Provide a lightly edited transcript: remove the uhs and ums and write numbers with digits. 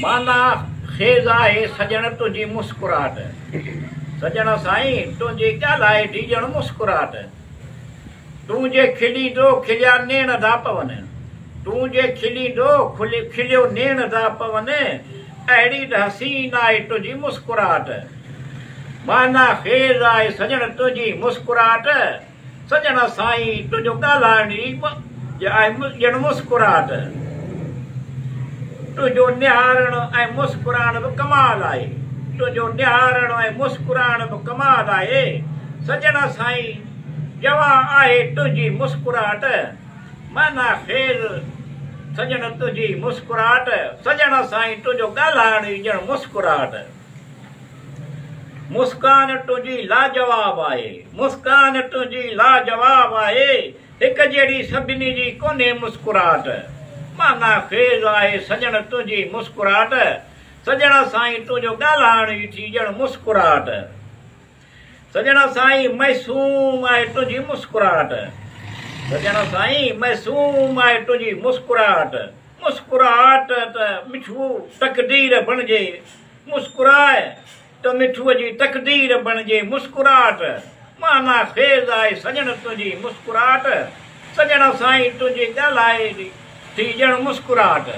माना खेज़ आहे सजण तुंहिंजी मुस्कुराहट। सजण साईं तुंहिंजी ॻाल्हाए डीजण मुस्कुराहट। तूं जे खिलींदो खिलिया नेण था पवनि। तूं जे खिलींदो खिलियो नेण था पवनि। अहिड़ी हसीन आहे तुंहिंजी मुस्कुराहट। माना खेज़ आहे सजण तुंहिंजी मुस्कुराहट। सजण साईं तुंहिंजो ॻाल्हाइण ॼण मुस्कुराहट। तुंहिंजो निहारण ऐं मुस्कुराइण बि कमाल आहे। तुंहिंजो निहारण ऐं मुस्कुराइण बि कमाल आहे। सजण साईं जवां आहे तुंहिंजी मुस्कुराहट। माना खेज़ सजण तुंहिंजी मुस्कुराहट। सजण साईं तुंहिंजो ॻाल्हाइण ॼण मुस्कुराहट। मुस्कान तुंहिंजी लाजवाब आहे। मुस्कान तुंहिंजी लाजवाब आहे। हिक जहिड़ी सभिनी जी कोन्हे मुस्कुराहट। माना खेज़ आहे सजण तुंहिंजी मुस्कुराहट। सजण साईं तुंहिंजो ॻाल्हाइण थी ॼण मुस्कुराहट। सजण साईं मासूम आहे तुंहिंजी मुस्कुराहट। सजण साईं मासूम आहे तुंहिंजी मुस्कुराहट। मुस्कुराहट त मिठू तकदीर बणिजे। मुस्कुराए त मिठूअ जी तकदीर बणिजे मुस्कुराहट। माना खेज़ आहे सजण तुंहिंजी मुस्कुराहट। सजण साईं तुंहिंजी ॻाल्हाए थी ॼण मुस्कुराहट।